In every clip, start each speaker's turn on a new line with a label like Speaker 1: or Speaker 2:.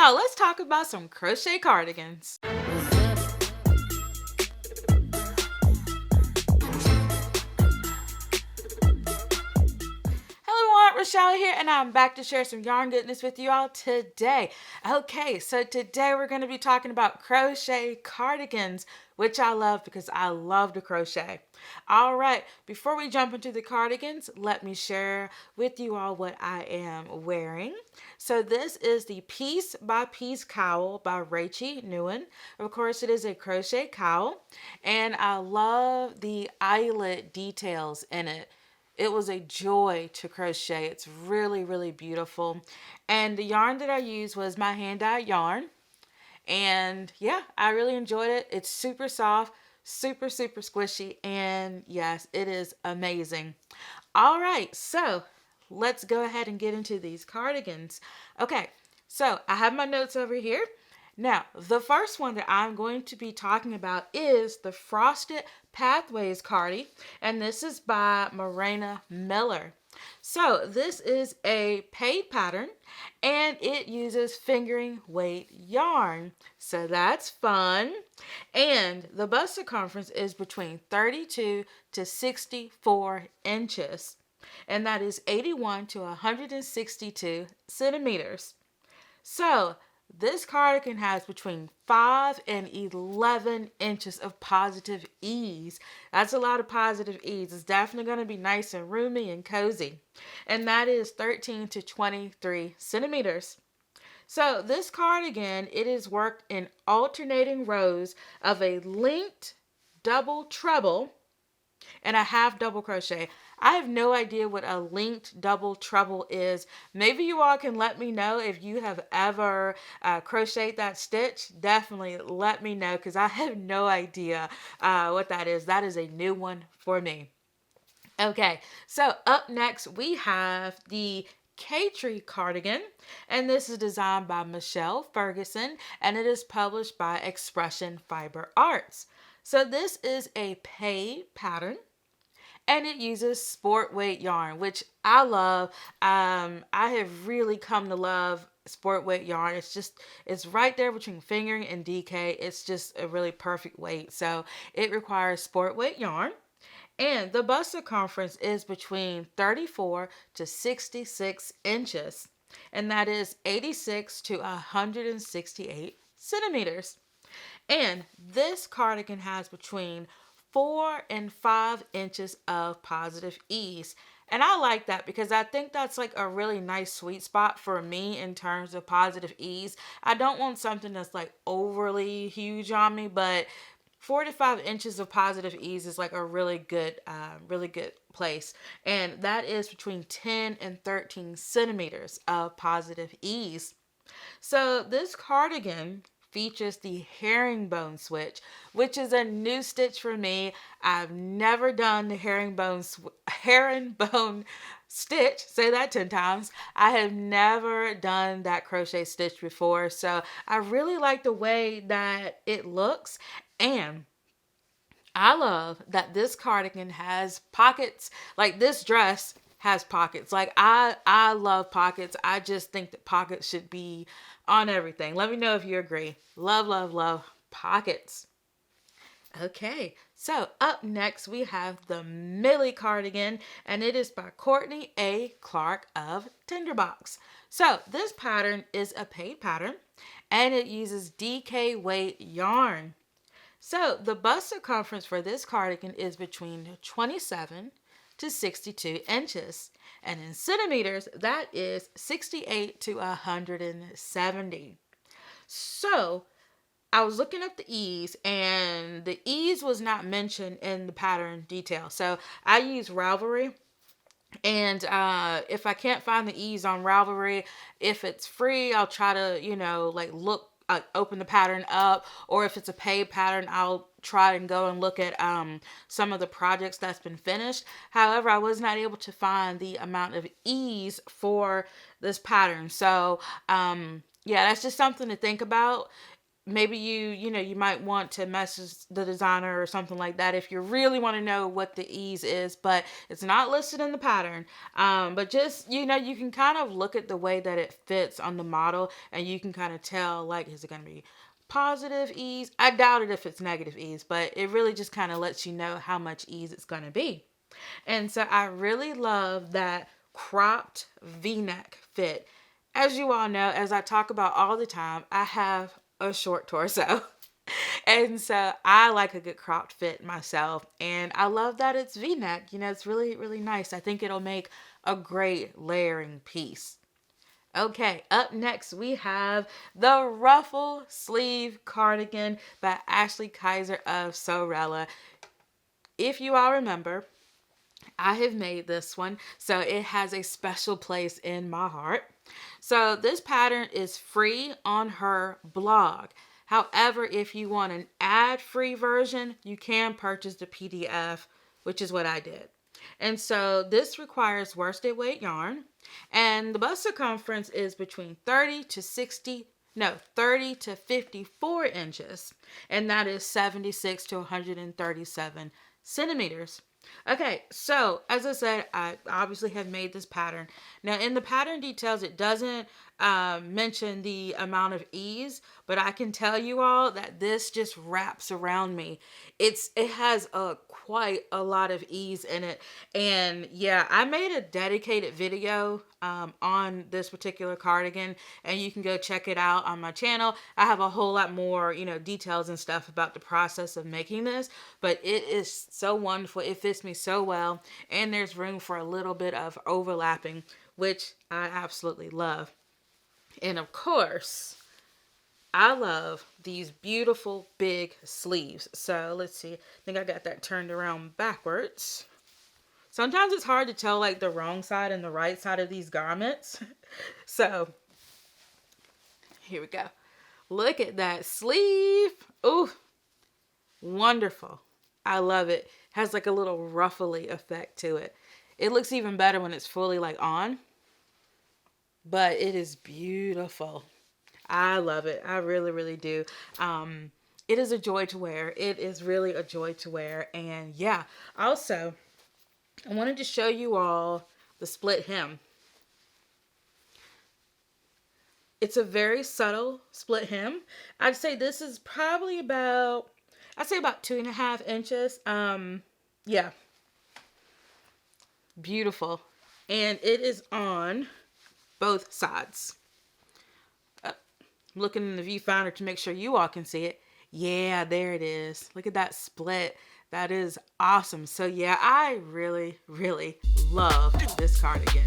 Speaker 1: So let's talk about some crochet cardigans. Hello everyone, Rochelle here, and I'm back to share some yarn goodness with you all today. Okay, so today we're going to be talking about crochet cardigans, which I love because I love to crochet. All right, before we jump into the cardigans, let me share with you all what I am wearing. So this is the Piece by Piece Cowl by Rachel Nguyen. Of course, it is a crochet cowl, and I love the eyelet details in it. It was a joy to crochet. It's really, really beautiful. And the yarn that I used was my hand-dyed yarn. And yeah, I really enjoyed it. It's super soft, super, super squishy. And yes, it is amazing. All right, so let's go ahead and get into these cardigans. Okay, so I have my notes over here. Now, the first one that I'm going to be talking about is the Frosted Pathways Cardi, and this is by Marina Miller. So this is a paid pattern, and it uses fingering weight yarn. So that's fun. And the bust circumference is between 32 to 64 inches, and that is 81 to 162 centimeters. So this cardigan has between 5 and 11 inches of positive ease. That's a lot of positive ease. It's definitely going to be nice and roomy and cozy. And that is 13 to 23 centimeters. So this cardigan, it is worked in alternating rows of a linked double treble and a half double crochet. I have no idea what a linked double treble is. Maybe you all can let me know if you have ever crocheted that stitch. Definitely let me know because I have no idea what that is. That is a new one for me. Okay, so up next we have the K-Tree cardigan, and this is designed by Michelle Ferguson, and it is published by Expression Fiber Arts. So this is a paid pattern, and it uses sport weight yarn, which I love. I have really come to love sport weight yarn. It's right there between fingering and DK. It's just a really perfect weight. So it requires sport weight yarn. And the bust circumference is between 34 to 66 inches. And that is 86 to 168 centimeters. And this cardigan has between 4 and 5 inches of positive ease. And I like that because I think that's like a really nice sweet spot for me in terms of positive ease. I don't want something that's like overly huge on me, but 4 to 5 inches of positive ease is like a really good place. And that is between 10 and 13 centimeters of positive ease. So this cardigan features the herringbone switch, which is a new stitch for me. I've never done the herringbone stitch. Say that 10 times. I have never done that crochet stitch before, so I really like the way that it looks, and I love that this cardigan has pockets. Like this dress has pockets. Like I love pockets. I just think that pockets should be on everything. Let me know if you agree. Love, love, love pockets. Okay, so up next we have the Millie cardigan, and it is by Courtney A. Clark of Tinderbox. So this pattern is a paid pattern, and it uses DK weight yarn. So the bust circumference for this cardigan is between 27 to 62 inches. And in centimeters, that is 68 to 170. So I was looking up the ease, and the ease was not mentioned in the pattern detail. So I use Ravelry. And if I can't find the ease on Ravelry, if it's free, I'll try to, open the pattern up, or if it's a paid pattern, I'll try and go and look at some of the projects that's been finished. However, I was not able to find the amount of ease for this pattern. So yeah, that's just something to think about. maybe you might want to message the designer or something like that if you really want to know what the ease is, but it's not listed in the pattern. But just, you can kind of look at the way that it fits on the model, and you can kind of tell, like, is it going to be positive ease? I doubt it if it's negative ease, but it really just kind of lets you know how much ease it's going to be. And so I really love that cropped V-neck fit. As you all know, as I talk about all the time, I have a short torso. And so I like a good cropped fit myself. And I love that it's V-neck. It's really, really nice. I think it'll make a great layering piece. Okay, up next we have the ruffle sleeve cardigan by Ashley Kaiser of Sorella. If you all remember, I have made this one, so it has a special place in my heart. So this pattern is free on her blog. However, if you want an ad-free version, you can purchase the PDF, which is what I did. And so this requires worsted weight yarn, and the bust circumference is between 30 to 54 inches, and that is 76 to 137 centimeters. Okay, so as I said, I obviously have made this pattern. Now in the pattern details, it doesn't mention the amount of ease, but I can tell you all that this just wraps around me. It has quite a lot of ease in it. And yeah, I made a dedicated video on this particular cardigan, and you can go check it out on my channel. I have a whole lot more, details and stuff about the process of making this, but it is so wonderful. It fits me so well, and there's room for a little bit of overlapping, which I absolutely love. And of course, I love these beautiful big sleeves. So let's see, I think I got that turned around backwards. Sometimes it's hard to tell like the wrong side and the right side of these garments. So here we go. Look at that sleeve. Ooh, wonderful. I love it. Has like a little ruffly effect to it. It looks even better when it's fully like on. But it is beautiful. I love it. I really, really do. It is a joy to wear. It is really a joy to wear. And yeah, also, I wanted to show you all the split hem. It's a very subtle split hem. I'd say this is probably about 2.5 inches. Yeah. Beautiful. And it is on both sides. I'm looking in the viewfinder to make sure you all can see it. Yeah, there it is. Look at that split. That is awesome. So yeah, I really, really love this cardigan.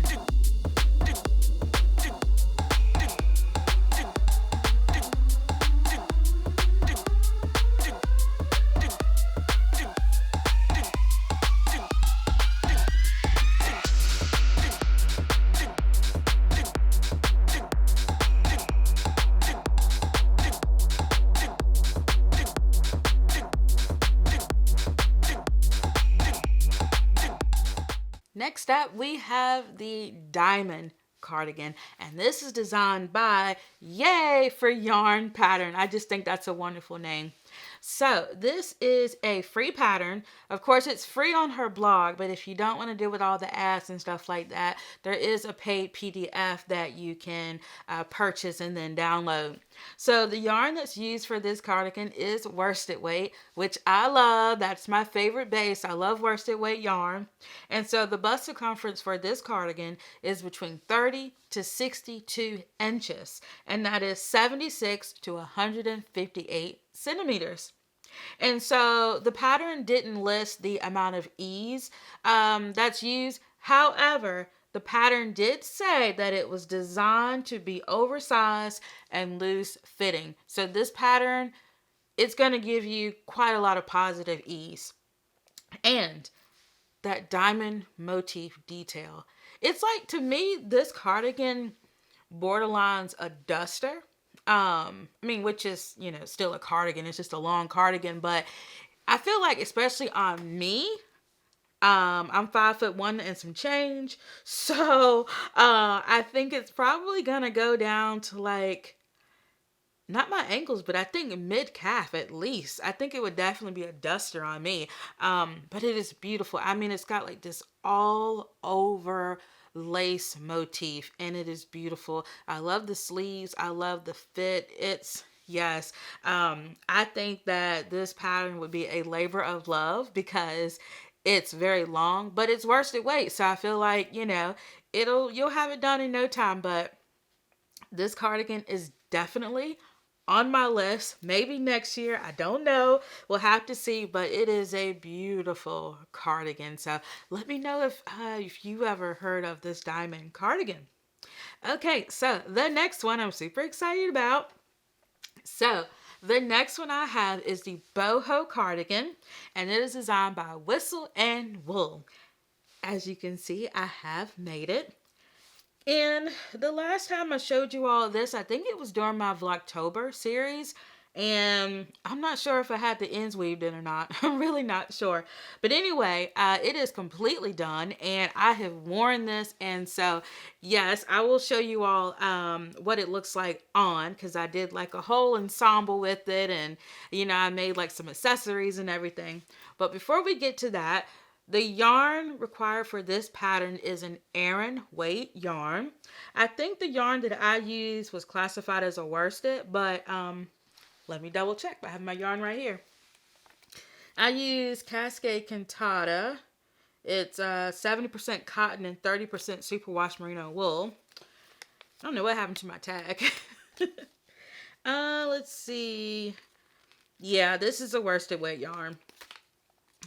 Speaker 1: Next up, we have the diamond cardigan, and this is designed by Yay for Yarn Pattern. I just think that's a wonderful name. So this is a free pattern. Of course, it's free on her blog, but if you don't want to deal with all the ads and stuff like that, there is a paid PDF that you can purchase and then download. So the yarn that's used for this cardigan is worsted weight, which I love. That's my favorite base. I love worsted weight yarn. And so the bust circumference for this cardigan is between 30 to 62 inches, and that is 76 to 158 centimeters. And so the pattern didn't list the amount of ease that's used. However, the pattern did say that it was designed to be oversized and loose fitting. So this pattern, it's going to give you quite a lot of positive ease. And that diamond motif detail. It's like, to me, this cardigan borderlines a duster. Which is, still a cardigan. It's just a long cardigan, but I feel like, especially on me, I'm 5'1" and some change. So, I think it's probably gonna go down to like not my ankles, but I think mid calf at least. I think it would definitely be a duster on me. But it is beautiful. I mean, it's got like this all over lace motif, and it is beautiful. I love the sleeves. I love the fit. It's yes. I think that this pattern would be a labor of love because it's very long, but it's worth the wait. So I feel like, you'll have it done in no time. But this cardigan is definitely on my list. Maybe next year. I don't know. We'll have to see. But it is a beautiful cardigan. So let me know if you ever heard of this diamond cardigan. Okay, so the next one I'm super excited about. So the next one I have is the boho cardigan, and it is designed by Whistle and Wool. As you can see, I have made it. And the last time I showed you all this, I think it was during my Vlogtober series. And I'm not sure if I had the ends weaved in or not. I'm really not sure. But anyway, it is completely done. And I have worn this. And so, yes, I will show you all what it looks like on. Because I did like a whole ensemble with it. And, I made like some accessories and everything. But before we get to that, the yarn required for this pattern is an Aran weight yarn. I think the yarn that I used was classified as a worsted, but let me double check. I have my yarn right here. I use Cascade Cantata. It's 70% cotton and 30% superwash merino wool. I don't know what happened to my tag. Let's see. Yeah, this is a worsted weight yarn.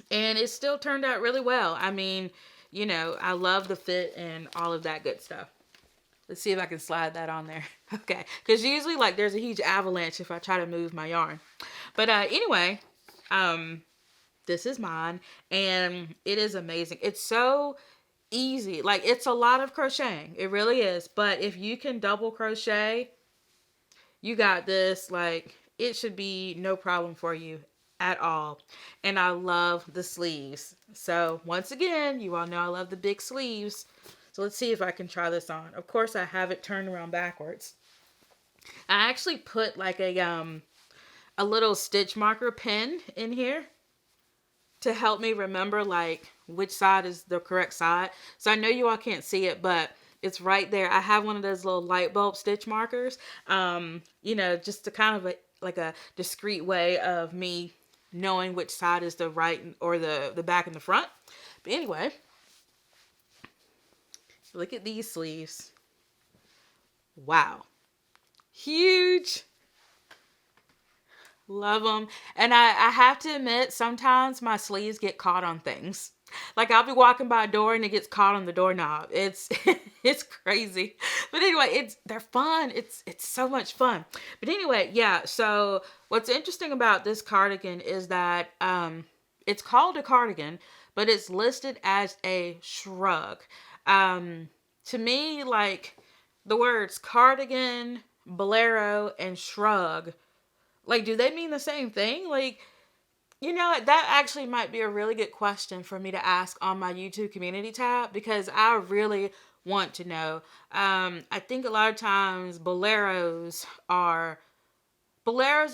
Speaker 1: And it still turned out really well. I mean, I love the fit and all of that good stuff. Let's see if I can slide that on there. Okay. Because usually, like, there's a huge avalanche if I try to move my yarn. But anyway, this is mine. And it is amazing. It's so easy. Like, it's a lot of crocheting. It really is. But if you can double crochet, you got this. Like, it should be no problem for you at all. And I love the sleeves. So once again, you all know I love the big sleeves. So let's see if I can try this on. Of course, I have it turned around backwards. I actually put like a little stitch marker pin in here to help me remember like which side is the correct side. So I know you all can't see it, but it's right there. I have one of those little light bulb stitch markers, just to kind of like a discreet way of me knowing which side is the right or the back and the front. But anyway, look at these sleeves. Wow. Huge. Love them. And I have to admit, sometimes my sleeves get caught on things. Like I'll be walking by a door and it gets caught on the doorknob. It's it's crazy. But anyway, they're fun. It's so much fun. But anyway, yeah. So what's interesting about this cardigan is that it's called a cardigan, but it's listed as a shrug. To me, like the words cardigan, bolero, and shrug, like, do they mean the same thing? Like, that actually might be a really good question for me to ask on my YouTube community tab, because I really want to know. I think a lot of times boleros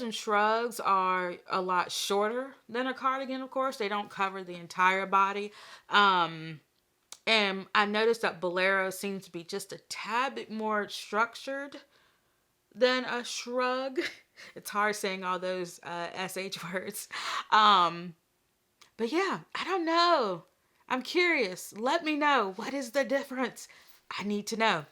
Speaker 1: and shrugs are a lot shorter than a cardigan, of course. They don't cover the entire body. And I noticed that bolero seems to be just a tad bit more structured than a shrug. It's hard saying all those SH words. But yeah, I don't know. I'm curious. Let me know. What is the difference? I need to know.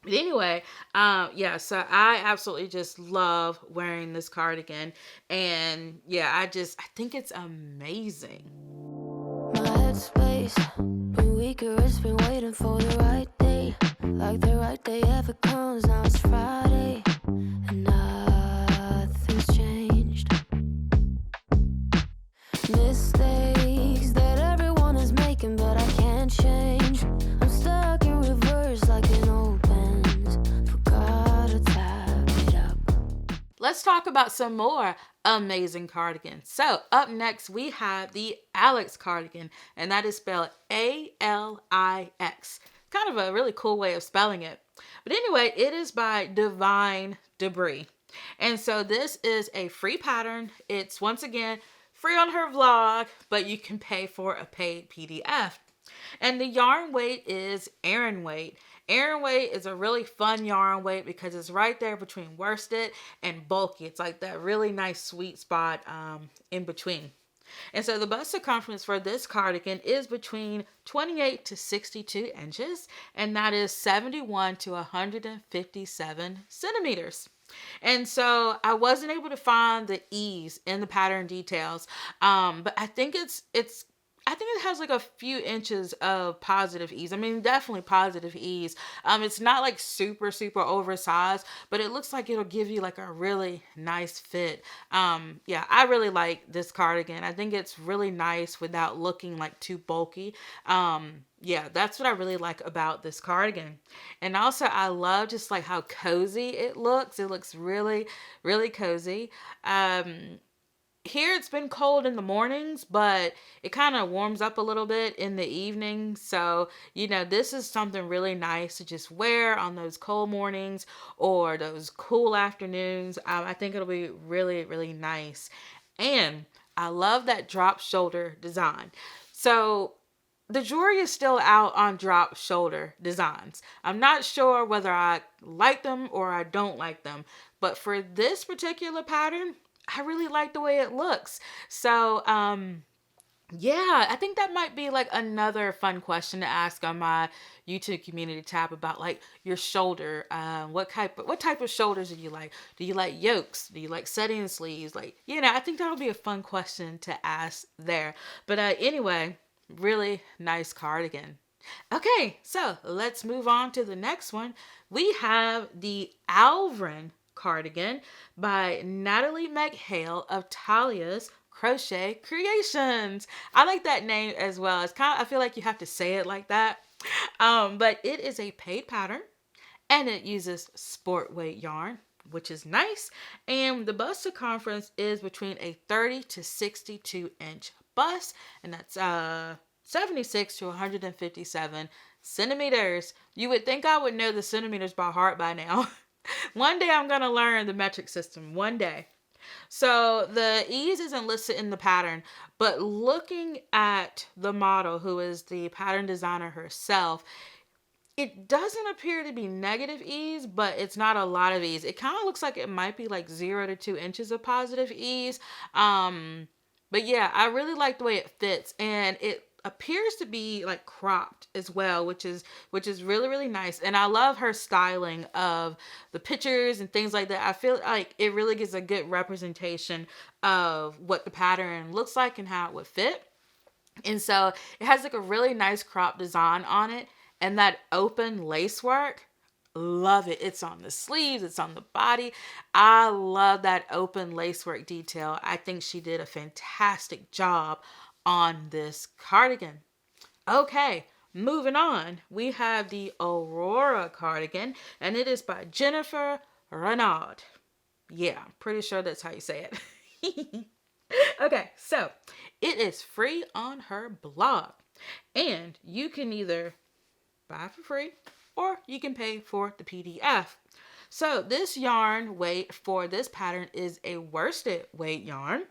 Speaker 1: But anyway, yeah, so I absolutely just love wearing this cardigan. And yeah, I think it's amazing.
Speaker 2: My headspace been weaker, it's been waiting for the right day. Like the right day ever comes, now it's Friday. And nothing's changed. Mistakes that everyone is making, but I can't change. I'm stuck in reverse like an old Benz. Forgot to tap it up.
Speaker 1: Let's talk about some more amazing cardigans. So up next we have the Alix cardigan, and that is spelled A-L-I-X. Kind of a really cool way of spelling it. But anyway, it is by Divine Debris. And so this is a free pattern. It's once again free on her vlog, but you can pay for a paid PDF. And the yarn weight is Aran weight. Aran weight is a really fun yarn weight because it's right there between worsted and bulky. It's like that really nice sweet spot in between. And so the bust circumference for this cardigan is between 28 to 62 inches, and that is 71 to 157 centimeters. And so I wasn't able to find the ease in the pattern details, but I think I think it has like a few inches of positive ease. I mean, definitely positive ease. It's not like super, super oversized, but it looks like it'll give you like a really nice fit. Yeah, I really like this cardigan. I think it's really nice without looking like too bulky. Yeah, that's what I really like about this cardigan. And also I love just like how cozy it looks. It looks really, really cozy. Here it's been cold in the mornings, but it kind of warms up a little bit in the evening. So, this is something really nice to just wear on those cold mornings or those cool afternoons. I think it'll be really, really nice. And I love that drop shoulder design. So the jury is still out on drop shoulder designs. I'm not sure whether I like them or I don't like them, but for this particular pattern, I really like the way it looks. So, yeah, I think that might be like another fun question to ask on my YouTube community tab about like your shoulder. What type of shoulders do you like? Do you like yokes? Do you like setting sleeves? Like, I think that'll be a fun question to ask there. But anyway, really nice cardigan. Okay, so let's move on to the next one. We have the Alvin cardigan by Natalie McHale of Talia's Crochet Creations. I like that name as well. I feel like you have to say it like that. But it is a paid pattern and it uses sport weight yarn, which is nice. And the bust circumference is between a 30 to 62 inch bust, and that's 76 to 157 centimeters. You would think I would know the centimeters by heart by now. One day I'm going to learn the metric system. One day. So the ease isn't listed in the pattern, but looking at the model, who is the pattern designer herself, it doesn't appear to be negative ease, but it's not a lot of ease. It kind of looks like it might be like 0 to 2 inches of positive ease. But yeah, I really like the way it fits, and it appears to be like cropped as well, which is really, really nice. And I love her styling of the pictures and things like that. I feel like it really gives a good representation of what the pattern looks like and how it would fit. And so it has like a really nice crop design on it, and that open lace work, love it. It's on the sleeves, it's on the body. I love that open lacework detail. I think she did a fantastic job on this cardigan. Okay, moving on. We have the Aurora cardigan, and it is by Jennifer Renaud. Yeah, I'm pretty sure that's how you say it. Okay, so it is free on her blog, and you can either buy for free or you can pay for the PDF. So this yarn weight for this pattern is a worsted weight yarn,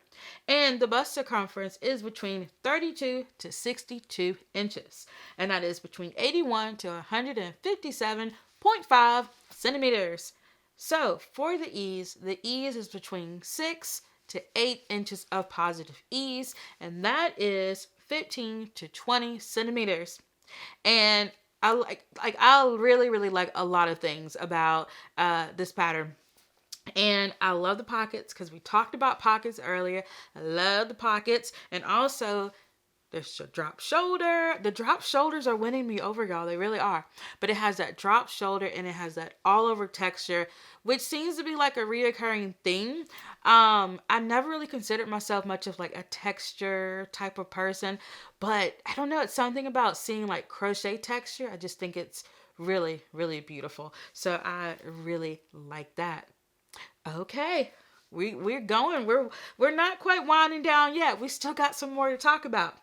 Speaker 1: and the bust circumference is between 32 to 62 inches, and that is between 81 to 157.5 centimeters. So for the ease is between 6 to 8 inches of positive ease, and that is 15 to 20 centimeters. And I really, really like a lot of things about this pattern. And I love the pockets because we talked about pockets earlier. I love the pockets. And also, there's a drop shoulder. The drop shoulders are winning me over, y'all. They really are. But it has that drop shoulder and it has that all over texture, which seems to be like a reoccurring thing. I never really considered myself much of like a texture type of person, but I don't know. It's something about seeing like crochet texture. I just think it's really, really beautiful. So I really like that. Okay. We're going. We're not quite winding down yet. We still got some more to talk about.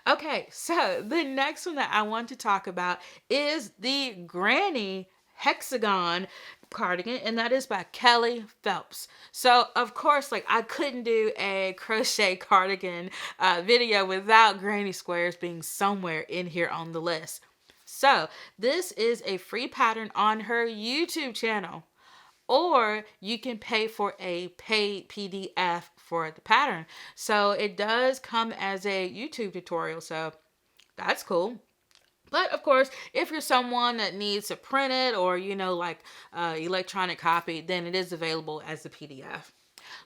Speaker 1: Okay, so the next one that I want to talk about is the Granny Hexagon cardigan, and that is by Kelly Phelps. So of course, like, I couldn't do a crochet cardigan video without granny squares being somewhere in here on the list. So this is a free pattern on her YouTube channel, or you can pay for a paid PDF for the pattern. So it does come as a YouTube tutorial, so that's cool. But of course, if you're someone that needs to print it, or, like electronic copy, then it is available as a PDF.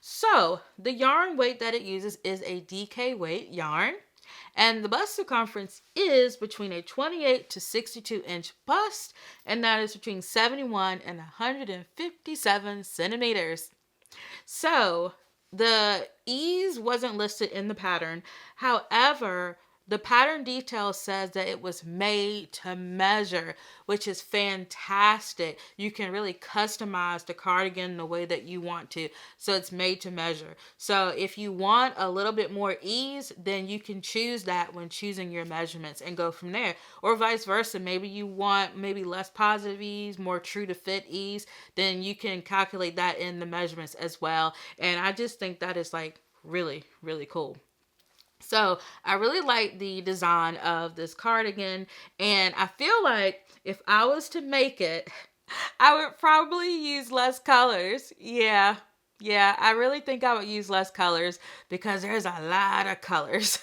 Speaker 1: So the yarn weight that it uses is a DK weight yarn. And the bust circumference is between a 28 to 62 inch bust, and that is between 71 and 157 centimeters. So the ease wasn't listed in the pattern. However, the pattern detail says that it was made to measure, which is fantastic. You can really customize the cardigan the way that you want to. So it's made to measure. So if you want a little bit more ease, then you can choose that when choosing your measurements and go from there. Or vice versa. Maybe you want less positive ease, more true to fit ease, then you can calculate that in the measurements as well. And I just think that is like really, really cool. So I really like the design of this cardigan, and I feel like if I was to make it, I would probably use less colors. Yeah, I really think I would use less colors because there's a lot of colors.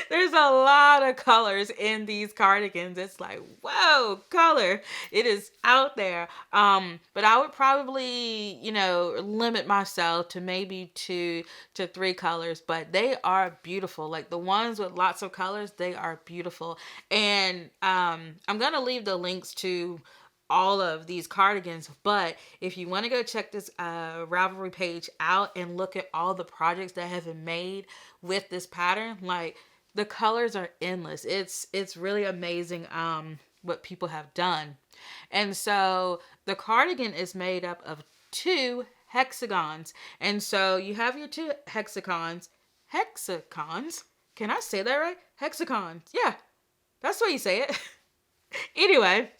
Speaker 1: There's a lot of colors in these cardigans. It's like, whoa, color. It is out there. But I would probably, limit myself to maybe 2 to 3 colors, but they are beautiful. Like the ones with lots of colors, they are beautiful. And I'm going to leave the links to all of these cardigans, but if you want to go check this Ravelry page out and look at all the projects that have been made with this pattern, like, the colors are endless. It's really amazing what people have done. And so the cardigan is made up of 2 hexagons. And so you have your 2 hexagons. Can I say that right? Hexagons. Yeah, that's the way you say it. Anyway,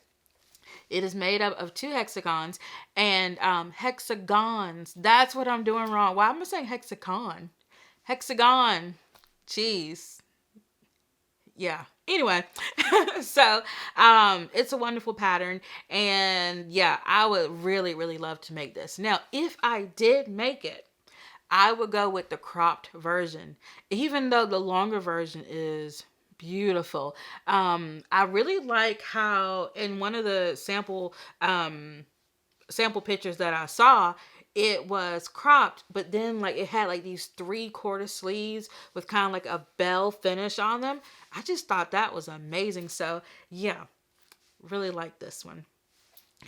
Speaker 1: it is made up of 2 hexagons, and hexagons. That's what I'm doing wrong. Why am I saying hexagon? Hexagon. Jeez. Yeah. Anyway, so it's a wonderful pattern, and yeah, I would really, really love to make this. Now, if I did make it, I would go with the cropped version, even though the longer version is beautiful. I really like how in one of the sample pictures that I saw, it was cropped, but then like it had like these 3/4 sleeves with kind of like a bell finish on them. I just thought that was amazing. So yeah, really like this one.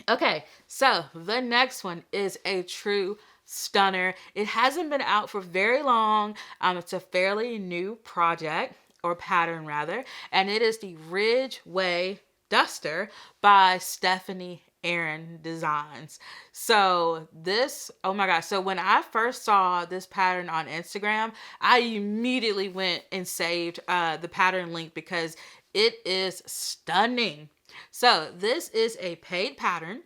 Speaker 1: Okay, so the next one is a true stunner. It hasn't been out for very long. It's a fairly new project, or pattern rather, and it is the Ridgeway Duster by Stephanie Aaron Designs. So this, oh my gosh. So when I first saw this pattern on Instagram, I immediately went and saved the pattern link because it is stunning. So this is a paid pattern,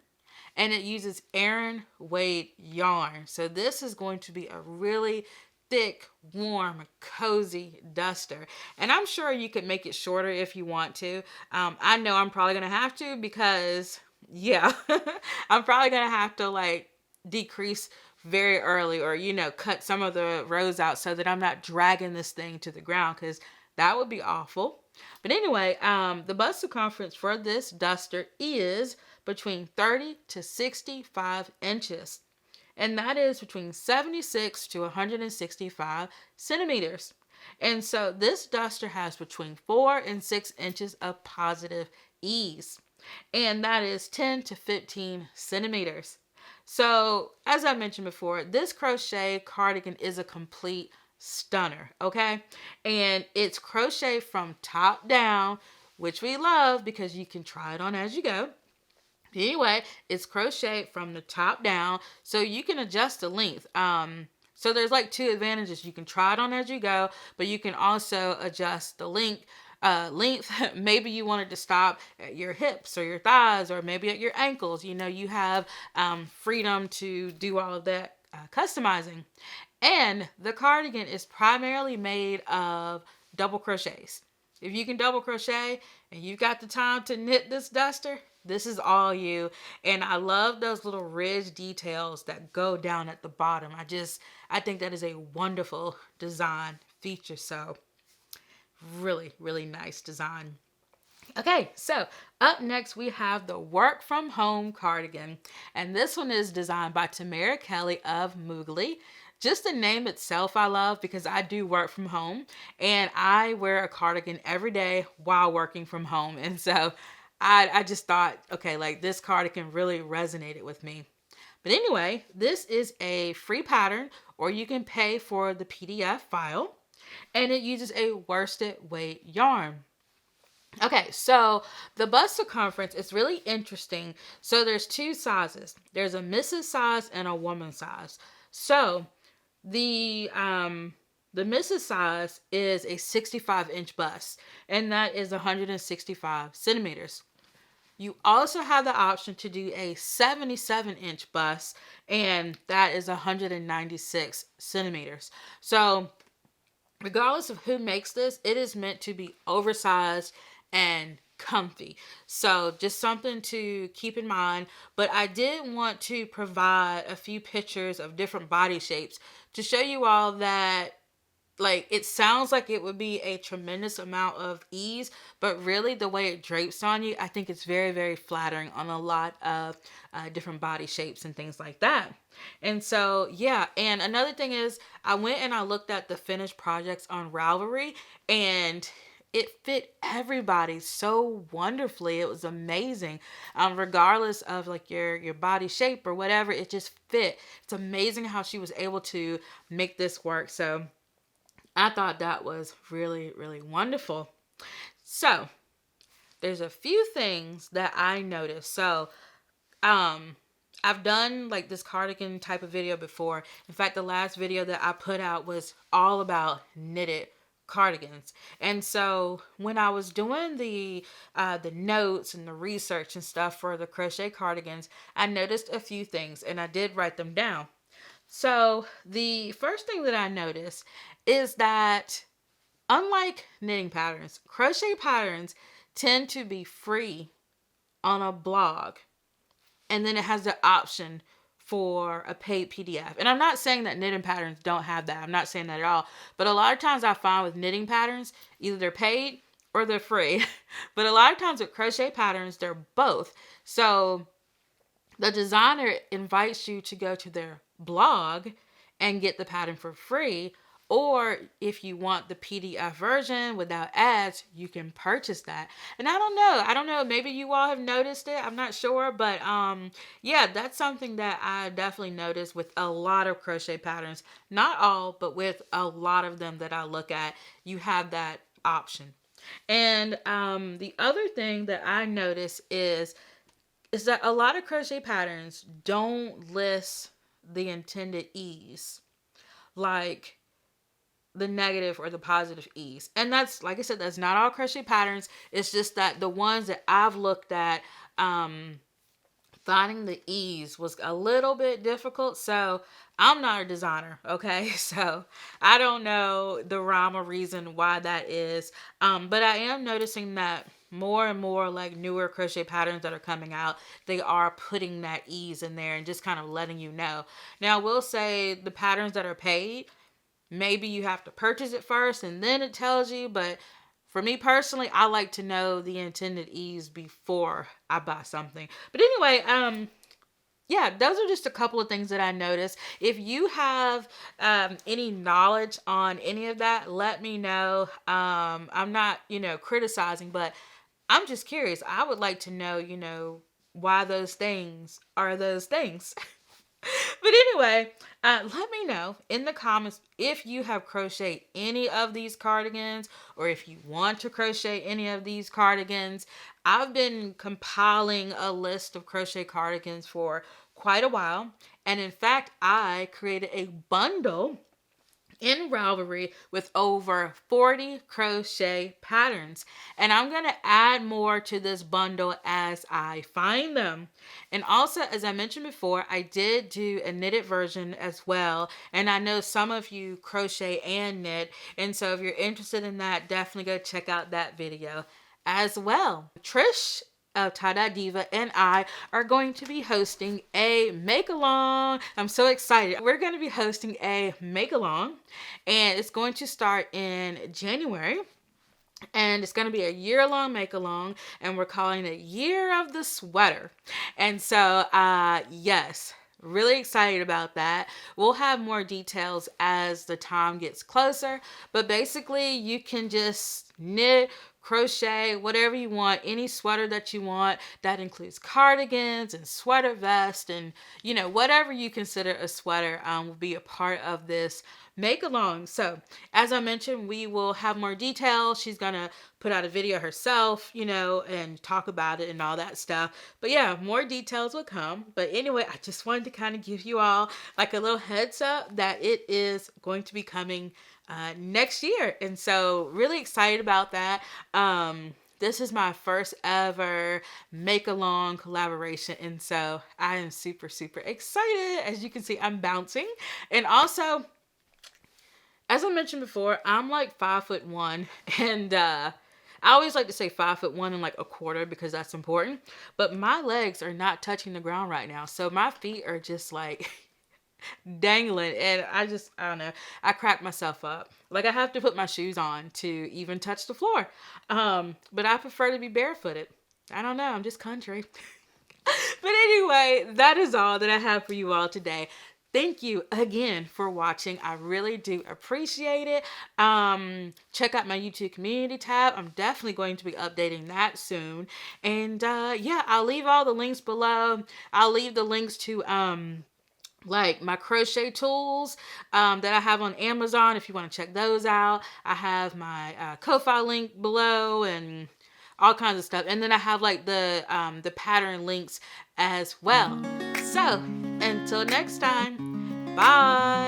Speaker 1: and it uses Aaron Wade yarn. So this is going to be a really thick, warm, cozy duster. And I'm sure you could make it shorter if you want to. I know I'm probably going to have to because, yeah, I'm probably going to have to like decrease very early, or, cut some of the rows out so that I'm not dragging this thing to the ground, because that would be awful. But anyway, the bust circumference for this duster is between 30 to 65 inches. And that is between 76 to 165 centimeters. And so this duster has between 4 and 6 inches of positive ease. And that is 10 to 15 centimeters. So as I mentioned before, this crochet cardigan is a complete stunner, okay? And it's crochet from top down, which we love because you can try it on as you go. Anyway, it's crochet from the top down, so you can adjust the length. So there's like 2 advantages. You can try it on as you go, but you can also adjust the length length. Maybe you wanted to stop at your hips or your thighs or maybe at your ankles. You have freedom to do all of that customizing. And the cardigan is primarily made of double crochets. If you can double crochet and you've got the time to knit this duster, this is all you. And I love those little ridge details that go down at the bottom. I think that is a wonderful design feature. So really, really nice design. Okay, so up next we have the Work From Home cardigan. And this one is designed by Tamara Kelly of Moogly. Just the name itself I love because I do work from home and I wear a cardigan every day while working from home. And so I just thought, okay, like this cardigan really resonated with me. But anyway, this is a free pattern or you can pay for the PDF file and it uses a worsted weight yarn. Okay, so the bust circumference is really interesting. So there's two sizes. There's a Mrs. size and a woman size. So the Mrs. size is a 65-inch bust, and that is 165 centimeters. You also have the option to do a 77-inch bust, and that is 196 centimeters. So regardless of who makes this, it is meant to be oversized and comfy. So just something to keep in mind. But I did want to provide a few pictures of different body shapes to show you all that like it sounds like it would be a tremendous amount of ease, but really the way it drapes on you, I think it's very, very flattering on a lot of different body shapes and things like that. And so, yeah. And another thing is I went and I looked at the finished projects on Ravelry and it fit everybody so wonderfully. It was amazing. Regardless of like your body shape or whatever, it just fit. It's amazing how she was able to make this work. So I thought that was really, really wonderful. So there's a few things that I noticed. So I've done like this cardigan type of video before. In fact, the last video that I put out was all about knitted cardigans. And so when I was doing the notes and the research and stuff for the crochet cardigans, I noticed a few things and I did write them down. So the first thing that I noticed is that unlike knitting patterns, crochet patterns tend to be free on a blog. And then it has the option for a paid PDF. And I'm not saying that knitting patterns don't have that. I'm not saying that at all. But a lot of times I find with knitting patterns, either they're paid or they're free. But a lot of times with crochet patterns, they're both. So the designer invites you to go to their blog and get the pattern for free. Or if you want the PDF version without ads, you can purchase that. And I don't know, maybe you all have noticed it. I'm not sure, but yeah, that's something that I definitely noticed with a lot of crochet patterns. Not all, but with a lot of them that I look at, you have that option. And the other thing that I notice is that a lot of crochet patterns don't list the intended ease, like the negative or the positive ease. And that's, like I said, that's not all crochet patterns. It's just that the ones that I've looked at, finding the ease was a little bit difficult. So I'm not a designer, okay? So I don't know the rhyme or reason why that is. But I am noticing that more and more like newer crochet patterns that are coming out, they are putting that ease in there and just kind of letting you know. Now I will say the patterns that are paid, maybe you have to purchase it first and then it tells you. But for me personally, I like to know the intended ease before I buy something. But anyway, yeah, those are just a couple of things that I noticed. If you have any knowledge on any of that, let me know. I'm not, criticizing, but I'm just curious. I would like to know, why those things are those things. But anyway, let me know in the comments if you have crocheted any of these cardigans or if you want to crochet any of these cardigans. I've been compiling a list of crochet cardigans for quite a while. And in fact, I created a bundle in Ravelry with over 40 crochet patterns. And I'm going to add more to this bundle as I find them. And also, as I mentioned before, I did do a knitted version as well. And I know some of you crochet and knit. And so if you're interested in that, definitely go check out that video as well. Trish of Tie-Dye Diva and I are going to be hosting a make-along. I'm so excited. We're going to be hosting a make-along, and it's going to start in January. And it's going to be a year-long make-along, and we're calling it Year of the Sweater. And so, yes, really excited about that. We'll have more details as the time gets closer, but basically you can just knit, crochet, whatever you want, any sweater that you want. That includes cardigans and sweater vests and, whatever you consider a sweater will be a part of this make along. So as I mentioned, we will have more details. She's gonna put out a video herself, and talk about it and all that stuff. But yeah, more details will come. But anyway, I just wanted to kind of give you all like a little heads up that it is going to be coming next year. And so really excited about that. This is my first ever make-along collaboration, and so I am super, super excited. As you can see, I'm bouncing. And also, as I mentioned before, I'm like 5'1", and I always like to say 5'1" and like a quarter because that's important. But my legs are not touching the ground right now, so my feet are just like dangling, and I don't know. I crack myself up. Like I have to put my shoes on to even touch the floor. But I prefer to be barefooted. I don't know. I'm just country. But anyway, that is all that I have for you all today. Thank you again for watching. I really do appreciate it. Check out my YouTube community tab. I'm definitely going to be updating that soon. And yeah, I'll leave all the links below. I'll leave the links to like my crochet tools that I have on Amazon if you want to check those out. I have my Ko-Fi link below and all kinds of stuff. And then I have like the pattern links as well. So until next time, bye.